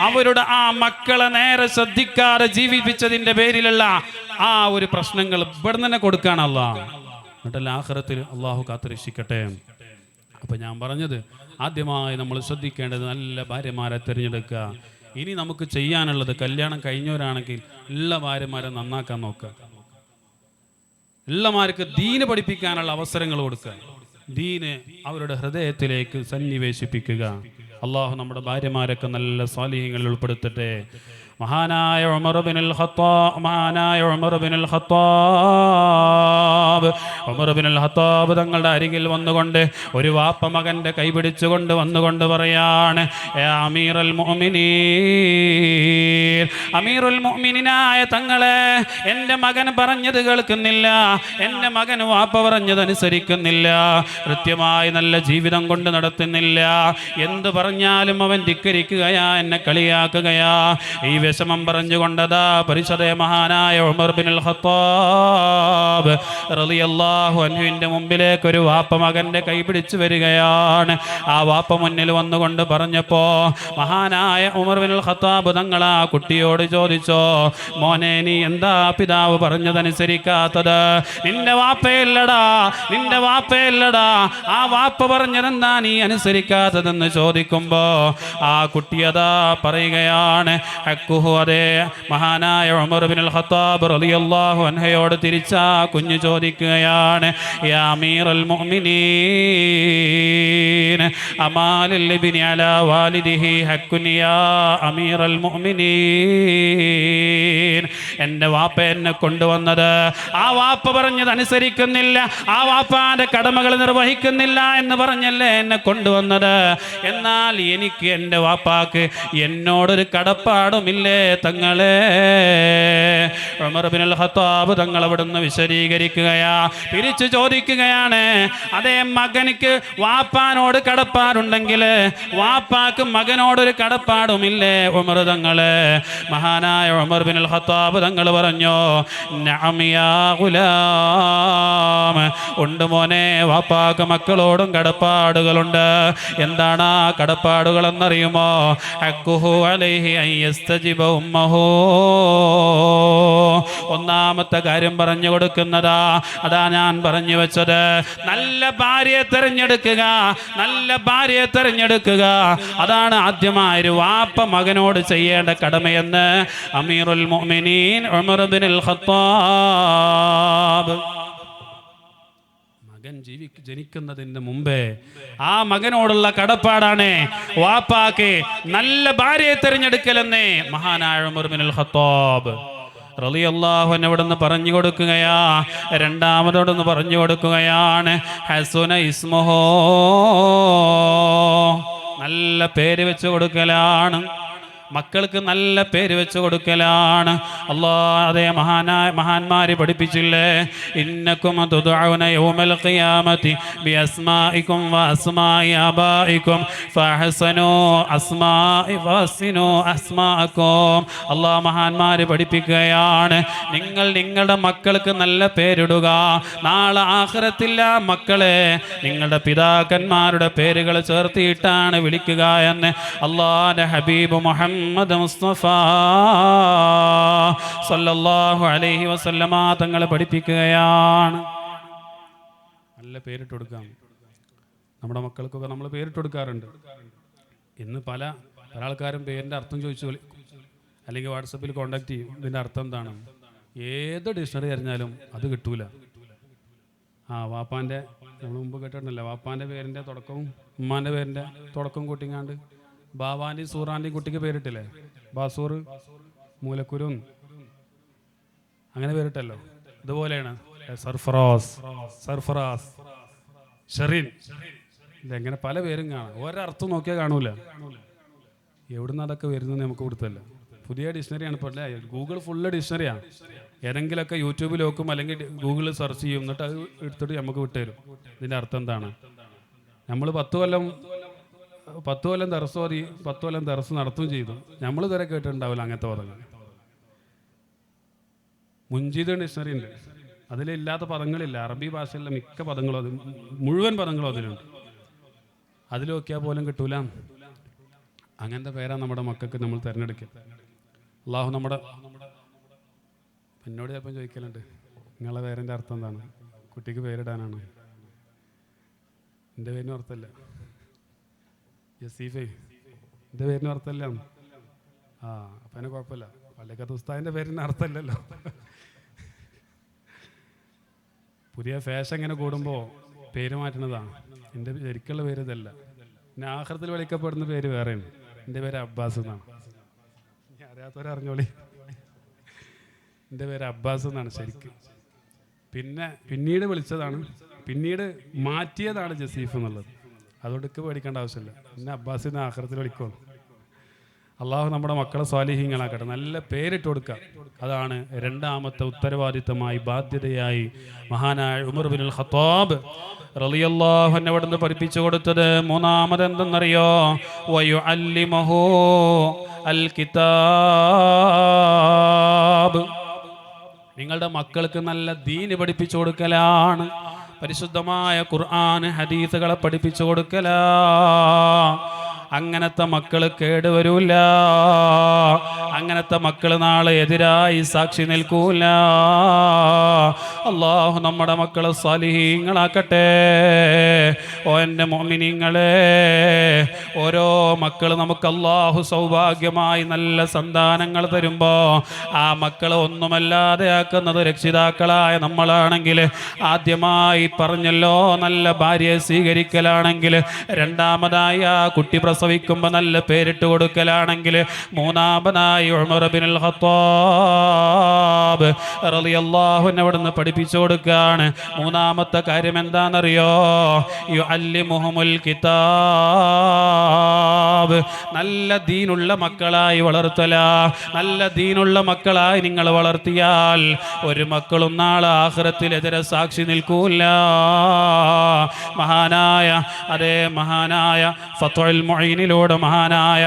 അവരുടെ ആ മക്കളെ നേരെ ശ്രദ്ധിക്കാതെ ജീവിപ്പിച്ചതിന്റെ പേരിലുള്ള ആ ഒരു പ്രശ്നങ്ങൾ ഇവിടെ തന്നെ കൊടുക്കുകയാണ് അള്ളാഹ്. എന്നിട്ടല്ല ആഖിറത്തിൽ അള്ളാഹു കാത്തുരക്ഷിക്കട്ടെ. അപ്പൊ ഞാൻ പറഞ്ഞത്, ആദ്യമായി നമ്മൾ ശ്രദ്ധിക്കേണ്ടത് നല്ല ഭാര്യമാരെ തിരഞ്ഞെടുക്കുക. ഇനി നമുക്ക് ചെയ്യാനുള്ളത്, കല്യാണം കഴിഞ്ഞവരാണെങ്കിൽ എല്ലാ ഭാര്യമാരെ നന്നാക്കാൻ നോക്കുക. എല്ലാമാർക്ക് ദീന് പഠിപ്പിക്കാനുള്ള അവസരങ്ങൾ കൊടുക്കുക. ദീന് അവരുടെ ഹൃദയത്തിലേക്ക് സന്നിവേശിപ്പിക്കുക. അള്ളാഹു നമ്മുടെ ഭാര്യമാരൊക്കെ നല്ല സ്വാലിഹ്യങ്ങളിൽ ഉൾപ്പെടുത്തട്ടെ. മഹാനായ ഉമർ ബിനുൽ ഖത്താബ് തങ്ങളുടെ അരികിൽ വന്നുകൊണ്ട് ഒരു വാപ്പ മകന്റെ കൈപിടിച്ചുകൊണ്ട് വന്നുകൊണ്ട് പറയാണ്, അമീറുൽ മുഅ്മിനീനായ തങ്ങളെ, എൻ്റെ മകൻ പറഞ്ഞത് കേൾക്കുന്നില്ല, എൻ്റെ മകൻ വാപ്പ പറഞ്ഞത് അനുസരിക്കുന്നില്ല, കൃത്യമായി നല്ല ജീവിതം കൊണ്ട് നടത്തുന്നില്ല, എന്ത് പറഞ്ഞാലും അവൻ ധിക്കരിക്കുകയാ, എന്നെ കളിയാക്കുകയാ. ഈ വിഷമം പറഞ്ഞുകൊണ്ടതാ പരിശുദ്ധ മഹാനായ ഉമർ ബിനുൽ ഖത്താബ് റളിയല്ലാഹു അൻഹുവിന്റെ മുമ്പിലേക്ക് ഒരു വാപ്പ മകന്റെ കൈ പിടിച്ചു വരികയാണ്. ആ വാപ്പ മുന്നിൽ വന്നുകൊണ്ട് പറഞ്ഞപ്പോ മഹാനായ ഉമർ ബിനുൽ ഖത്താബ് തങ്ങൾ ആ കുട്ടിയോട് ചോദിച്ചോ, മോനെ, നീ എന്താ പിതാവ് പറഞ്ഞതനുസരിക്കാത്തത്? നിന്റെ വാപ്പയല്ലടാ, ആ വാപ്പ പറഞ്ഞതെന്താ നീ അനുസരിക്കാത്തതെന്ന് ചോദിക്കുമ്പോ ആ കുട്ടിയതാ പറയുകയാണ്, അതെ, മഹാനായ ഉമർ ബിനുൽ ഖത്താബ് റളിയല്ലാഹു അൻഹയോട് തിരിച്ചാ കുഞ്ഞു ചോദിക്കുകയാണ്, യാ അമീറുൽ മുഅ്മിനീൻ അമാലിൽ ഇബ്നി അലാ വാലിദിഹി ഹഖ്കുൻ യാ അമീറുൽ മുഅ്മിനീൻ. എൻ്റെ വാപ്പ എന്നെ കൊണ്ടുവന്നത്, ആ വാപ്പ പറഞ്ഞത് അനുസരിക്കുന്നില്ല, ആ വാപ്പാന്റെ കടമകൾ നിർവഹിക്കുന്നില്ല എന്ന് പറഞ്ഞല്ലേ എന്നെ കൊണ്ടുവന്നത്. എന്നാൽ എനിക്ക് എൻ്റെ വാപ്പാക്ക് എന്നോടൊരു കടപ്പാടുമില്ലേ തങ്ങളെ? ഉമർ ബിനുൽ ഖത്താബ് തങ്ങൾ അവിടുന്ന് വിശദീകരിക്കുകയാ, തിരിച്ചു ചോദിക്കുകയാണ്, അതേ, മകനിക്ക് വാപ്പാനോട് കടപ്പാടുണ്ടെങ്കിൽ വാപ്പാക്ക് മകനോടൊരു കടപ്പാടുമില്ലേ ഉമർ തങ്ങളെ? മഹാനായ ഉമർ ബിനുൽ ഖത്താബ് തങ്ങൾ പറഞ്ഞു, നഅം യാ ഗുലാം, ഉണ്ട് മോനെ, വാപ്പാക്ക് മക്കളോടും കടപ്പാടുകളുണ്ട്. എന്താണ് ആ കടപ്പാടുകൾ എന്നറിയുമോ? ഹഖ്ഖുഹു അലൈഹി അൻ യസ്തജിബ ഉമ്മഹു. ഒന്നാമത്തെ കാര്യം പറഞ്ഞു കൊടുക്കുന്നതാ, അതാ ഞാൻ പറഞ്ഞു വെച്ചത്, നല്ല ഭാര്യയെ തിരഞ്ഞെടുക്കുക. അതാണ് ആദ്യമായൊരു വാപ്പ മകനോട് ചെയ്യേണ്ട കടമയെന്ന് അമീറുൽ മുഅ്മിനീൻ ഉമർ ബിനുൽ ഖത്താബ്. മകൻ ജനിക്കുന്നതിന് മുമ്പേ ആ മകനോടുള്ള കടപ്പാടാണ് വാപ്പാക്ക് നല്ല ഭാര്യയെ തിരഞ്ഞെടുക്കലെന്ന് മഹാനായ ഉമർ ബിനുൽ ഖത്താബ് റളിയല്ലാഹു അൻഹു അവിടുന്ന് പറഞ്ഞു കൊടുക്കുകയാ. രണ്ടാമതോടൊന്ന് പറഞ്ഞു കൊടുക്കുകയാണ്, ഹസുന ഇസ്മുഹു, നല്ല പേര് വെച്ച് കൊടുക്കലാണ്, മക്കൾക്ക് നല്ല പേര് വെച്ച് കൊടുക്കലാണ്. അതേ മഹാന്മാര് പഠിപ്പിച്ചില്ലേ, ഇന്നക്കും തുദഉന യൗമൽ ഖിയാമത്തി ബിഅസ്മാഇകും വഅസ്മാഇ ആബാഇകും ഫഹസനു അസ്മാഅകും. അല്ലാഹ് മഹാന്മാര് പഠിപ്പിക്കുകയാണ്, നിങ്ങൾ നിങ്ങളുടെ മക്കൾക്ക് നല്ല പേരിടുക. നാളെ ആഖിറത്തിൽ ആ മക്കളെ നിങ്ങളുടെ പിതാക്കന്മാരുടെ പേരുകൾ ചേർത്തിയിട്ടാണ് വിളിക്കുക എന്ന് അല്ലാഹുവിന്റെ ഹബീബ് മുഹമ്മദ് മുസ്തഫ സല്ലല്ലാഹു അലൈഹി വസല്ലമ തങ്ങൾ പഠിപ്പിക്കുകയാണ്. നല്ല പേരിട്ട് കൊടുക്കാം. നമ്മുടെ മക്കൾക്കൊക്കെ നമ്മൾ പേരിട്ട് കൊടുക്കാറുണ്ട്. ഇന്ന് പല ആൾക്കാരും പേരിൻ്റെ അർത്ഥം ചോദിച്ചു അല്ലെങ്കിൽ വാട്സപ്പിൽ കോണ്ടാക്ട് ചെയ്യും, ഇതിൻ്റെ അർത്ഥം എന്താണ്? ഏത് ഡിക്ഷണറി അറിഞ്ഞാലും അത് കിട്ടൂല. വാപ്പാൻ്റെ, നമ്മൾ മുമ്പ് കേട്ടിട്ടുണ്ടല്ലോ, വാപ്പാൻ്റെ പേരിൻ്റെ തുടക്കവും ഉമ്മാൻ്റെ പേരിൻ്റെ തുടക്കവും കൂട്ടിങ്ങാണ്ട് ബാബാൻ്റെയും സൂറാൻ്റെയും കുട്ടിക്ക് പേരിട്ടില്ലേ, ബാസൂർ, മൂലക്കുരും, അങ്ങനെ പേരിട്ടല്ലോ. ഇതുപോലെയാണ് സർഫറാസ്, ഷെറിൻ, ഇതെങ്ങനെ പല പേരും കാണാം. ഒരർത്ഥം നോക്കിയാൽ കാണൂല. എവിടുന്ന് അതൊക്കെ വരുന്നത് നമുക്ക് കൊടുത്തല്ല. പുതിയ ഡിക്ഷണറിയാണ് ഇപ്പോൾ അല്ലേ, ഗൂഗിൾ ഫുള്ള് ഡിക്ഷണറിയാണ്. ഏതെങ്കിലുമൊക്കെ യൂട്യൂബിൽ നോക്കും അല്ലെങ്കിൽ ഗൂഗിളിൽ സെർച്ച് ചെയ്യും, എന്നിട്ട് അത് എടുത്തിട്ട് നമുക്ക് വിട്ടുതരും ഇതിൻ്റെ അർത്ഥം എന്താണ്. നമ്മൾ 10 കൊല്ലം ദർസ് ഓതി, 10 കൊല്ലം ദർസ് നടത്തുകയും ചെയ്തു. നമ്മൾ ഇതുവരെ കേട്ടിട്ടുണ്ടാവില്ല അങ്ങനത്തെ പദങ്ങൾ. മുൻജീദ് ഡിക്ഷണറി ഉണ്ട്, അതിലില്ലാത്ത പദങ്ങളില്ല. അറബി ഭാഷയിലെ മിക്ക പദങ്ങളും, മുഴുവൻ പദങ്ങളും അതിലുണ്ട്. അതിൽ നോക്കിയാൽ പോലും കിട്ടൂല. അങ്ങനത്തെ പേരാണ് നമ്മുടെ മക്കൾക്ക് നമ്മൾ തിരഞ്ഞെടുക്കുക. അള്ളാഹു നമ്മുടെ എന്നോട് ചിലപ്പം ചോദിക്കലുണ്ട്, നിങ്ങളെ പേരിൻ്റെ അർത്ഥം എന്താണ്? കുട്ടിക്ക് പേരിടാനാണ്. എൻ്റെ പേരിനും അർത്ഥമല്ല. യസീഫേ എൻ്റെ പേരിനും അർത്ഥമല്ല. അപ്പം അതിന് കുഴപ്പമില്ല. പള്ളിക്കത്ത് ഉസ്താദിൻ്റെ പേരിന് അർത്ഥമല്ലല്ലോ. പുതിയ ഫാഷൻ ഇങ്ങനെ കൂടുമ്പോൾ പേര് മാറ്റുന്നതാണ്. എൻ്റെ ശരിക്കുള്ള പേര് ഇതല്ല. പിന്നെ ആഖിറത്തിൽ വിളിക്കപ്പെടുന്ന പേര് വേറെയാണ്. എൻ്റെ പേര് അബ്ബാസ് എന്നാണ്. അറിയാത്തവരറിഞ്ഞോളി, എൻ്റെ പേര് അബ്ബാസ് എന്നാണ് ശരിക്കും. പിന്നീട് വിളിച്ചതാണ്, പിന്നീട് മാറ്റിയതാണ് ജസീഫ് എന്നുള്ളത്. അതുകൊണ്ട് പേടിക്കേണ്ട ആവശ്യമില്ല. പിന്നെ അബ്ബാസിനെ ആഖിറത്തിൽ വിളിക്കുള്ളൂ. അള്ളാഹു നമ്മുടെ മക്കളെ സ്വാലിഹീങ്ങളാക്കട്ടെ. നല്ല പേരിട്ട് കൊടുക്കുക. അതാണ് രണ്ടാമത്തെ ഉത്തരവാദിത്തമായി, ബാധ്യതയായി മഹാനായ ഉമർ ബിനുൽ ഖത്താബ് റളിയല്ലാഹു അൻഹു അവിടുന്ന് പഠിപ്പിച്ചു കൊടുത്തത്. മൂന്നാമത് എന്തെന്നറിയോ? വയുഅല്ലിമുഹു അൽ കിതാബ്. നിങ്ങളുടെ മക്കൾക്ക് നല്ല ദീന് പഠിപ്പിച്ചു കൊടുക്കലാണ്. പരിശുദ്ധമായ ഖുർആൻ ഹദീസുകളെ പഠിപ്പിച്ചു കൊടുക്കലാ. അങ്ങനത്തെ മക്കൾ കേടുവരൂല. അങ്ങനത്തെ മക്കൾ നാളെ എതിരായി സാക്ഷി നിൽക്കൂല. അള്ളാഹു നമ്മുടെ മക്കളെ സാലിഹീങ്ങളാക്കട്ടെ. ഓ എൻ്റെ മുഅ്മിനീങ്ങളെ, ഓരോ മക്കൾ നമുക്ക് അള്ളാഹു സൗഭാഗ്യമായി നല്ല സന്താനങ്ങൾ തരുമ്പോൾ ആ മക്കളെ ഒന്നുമല്ലാതെ ആക്കുന്നത് രക്ഷിതാക്കളായ നമ്മളാണെങ്കിൽ, ആദ്യമായി പറഞ്ഞല്ലോ നല്ല ഭാര്യയെ സ്വീകരിക്കലാണെങ്കിൽ, രണ്ടാമതായി ആ കുട്ടി പ്രസവിക്കുമ്പോൾ നല്ല പേരിട്ട് കൊടുക്കലാണെങ്കിൽ, മൂന്നാമതായി ഉമർ ബിനുൽ ഖത്താബ് റളിയല്ലാഹു അൻഹു അവിടുന്ന് പഠിപ്പിച്ചു കൊടുക്കുകയാണ്. മൂന്നാമത്തെ കാര്യം എന്താണെന്നറിയോ? യുഅല്ലിമുഹുൽ കിതാബ്. നല്ല ദീനുള്ള മക്കളായി വളർത്തല. നല്ല ദീനുള്ള മക്കളായി നിങ്ങൾ വളർത്തിയാൽ ഒരു മക്കളും നാളെ ആഖിറത്തിൽ എതിരെ സാക്ഷി നിൽക്കൂല. മഹാനായ ഫത്ഹുൽ മുഈനിലൂടെ മഹാനായ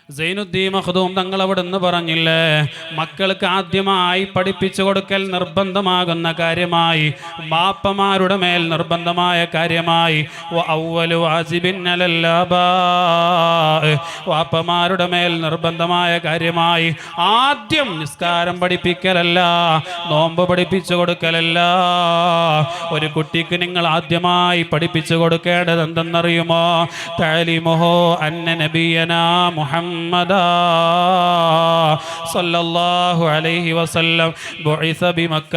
സൈനുദ്ദീൻ മഖ്ദൂം തങ്ങൾ അവിടുന്ന് പറഞ്ഞില്ലേ, മക്കൾക്ക് ആദ്യമായി പഠിപ്പിച്ചു കൊടുക്കൽ നിർബന്ധമാകുന്ന കാര്യമായി, ബാപ്പമാരുടെ മേൽ നിർബന്ധമായ കാര്യമായി, അവ്വലു വാജിബിൻ അലൽ ആബാ, വാപ്പമാരുടെ മേൽ നിർബന്ധമായ കാര്യമായി ആദ്യം നിസ്കാരം പഠിപ്പിക്കലല്ല, നോമ്പ് പഠിപ്പിച്ചു കൊടുക്കലല്ല. ഒരു കുട്ടിക്ക് നിങ്ങൾ ആദ്യമായി പഠിപ്പിച്ചു കൊടുക്കേണ്ടത് എന്തെന്നറിയുമോ? തഅലീമുഹു അന്ന നബിയനാ മുഹമ്മദ് സല്ലല്ലാഹു അലൈഹി വസല്ലം ബുഇസ ബിമക്ക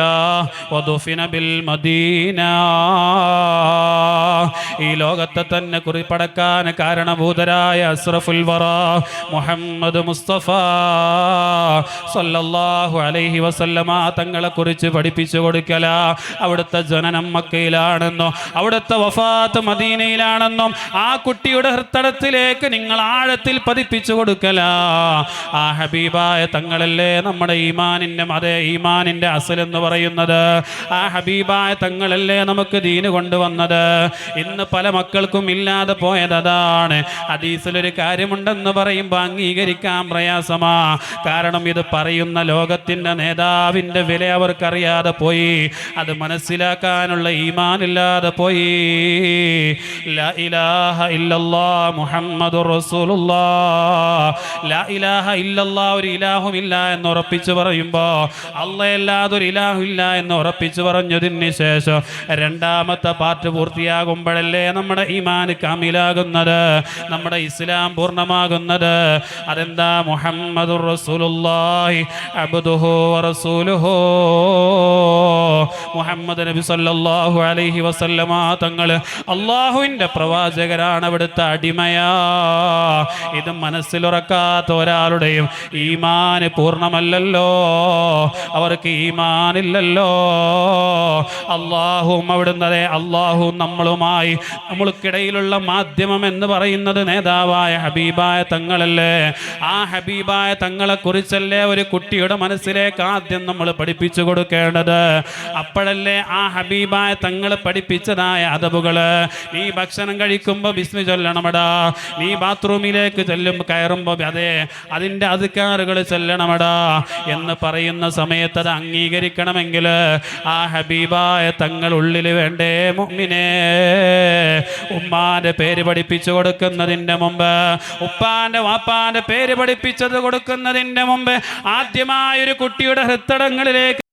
വദുഫിന ബിൽ മദീന. ഈ ലോകത്തെ തന്നെ കുറിപ്പടക്കാൻ കാരണഭൂതരായ അസ്റഫുൽ വറ മുഹമ്മദ് മുസ്തഫ സല്ലല്ലാഹു അലൈഹി വസല്ലമ തങ്ങളെ കുറിച്ച് പഠിപ്പിച്ചു കൊടുക്കല. അവിടുത്തെ ജനനം മക്കയിലാണെന്നോ അവിടുത്തെ വഫാത്ത് മദീനയിലാണെന്നും ആ കുട്ടിയുടെ ഹൃദയത്തിലേക്ക് നിങ്ങൾ ആഴത്തിൽ പതിപ്പിച്ചു കൊടുക്കല. ആ ഹബീബായ തങ്ങളല്ലേ നമ്മുടെ ഈമാനിന്റെ അസൽ എന്ന് പറയുന്നത്. ആ ഹബീബായ തങ്ങളല്ലേ നമുക്ക് ദീന് കൊണ്ടുവന്നത്. ഇന്ന് പല മക്കൾക്കും ഇല്ലാതെ പോയത് അതാണ്. ഹദീസിലൊരു കാര്യമുണ്ടെന്ന് പറയുമ്പോൾ അംഗീകരിക്കാൻ പ്രയാസമാ. കാരണം ഇത് പറയുന്ന ലോകത്തിന്റെ നേതാവിന്റെ വില അവർക്കറിയാതെ പോയി. അത് മനസ്സിലാക്കാനുള്ള ഈമാനില്ലാതെ പോയി. ലാ ഇലാഹ ഇല്ലല്ലാഹ് മുഹമ്മദുർ റസൂലുള്ളാഹ്. ലാ ഇലാഹ ഇല്ലല്ലാഹ്, ഒരു ഇലാഹുമില്ല എന്ന് ഉറപ്പിച്ചു പറയുമ്പോൾ അല്ലാഹ് ഒരു ഇലാഹുമില്ല എന്ന് ഉറപ്പിച്ചു പറഞ്ഞതിന് ശേഷം രണ്ടാമത്തെ പാർട്ട് പൂർത്തിയാകുമ്പോഴല്ലേ നമ്മുടെ ഈമാൻ കാമിലാകുന്നത്, നമ്മുടെ ഇസ്ലാം പൂർണ്ണമാകുന്നത്. അതെന്താ? മുഹമ്മദുർ റസൂലുള്ളാഹി അബ്ദുഹു വറസൂലുഹു. മുഹമ്മദ് നബി സല്ലല്ലാഹു അലൈഹി വസല്ലമ തങ്ങൾ അല്ലാഹുവിൻ്റെ പ്രവാചകരാണ്, അവിടുത്തെ അടിമയാ. ഇത് മനസ്സിലുറക്കാത്ത ഒരാളുടെയും ഈമാൻ പൂർണ്ണമല്ലല്ലോ. അവർക്ക് ഈമാനില്ലല്ലോ. അല്ലാഹുവും അവിടുന്നതേ അല്ലാഹുവും നമ്മളുമായി നമ്മൾക്കിടയിലുള്ള മാധ്യമം എന്ന് പറയുന്നത് നേതാവായ ഹബീബായ തങ്ങളല്ലേ. ആ ഹബീബായ തങ്ങളെ കുറിച്ചല്ലേ ഒരു കുട്ടിയുടെ മനസ്സിലേക്ക് ആദ്യം നമ്മൾ പഠിപ്പിച്ചു കൊടുക്കേണ്ടത്. അപ്പോഴല്ലേ ആ ഹബീബായ തങ്ങൾ പഠിപ്പിച്ചതായ അദബുകള്. നീ ഭക്ഷണം കഴിക്കുമ്പോൾ ബിസ്മി ചൊല്ലണമടാ. നീ ബാത്റൂമിലേക്ക് കയറുമ്പോൾ കിടക്കുമ്പോൾ അതെ അതിൻ്റെ അദ്കാറുകൾ ചെല്ലണമടാ എന്ന് പറയുന്ന സമയത്ത് അത് അംഗീകരിക്കണമെങ്കിൽ ആ ഹബീബായ തങ്ങൾ ഉള്ളിൽ വേണ്ടേ മുഅ്മിനേ? ഉമ്മാന്റെ പേര് പഠിപ്പിച്ചു കൊടുക്കുന്നതിൻ്റെ മുമ്പ്, ഉപ്പാന്റെ വാപ്പാന്റെ പേര് പഠിപ്പിച്ചത് കൊടുക്കുന്നതിൻ്റെ മുമ്പ് ആദ്യമായൊരു കുട്ടിയുടെ ഹൃത്തടങ്ങളിലേക്ക്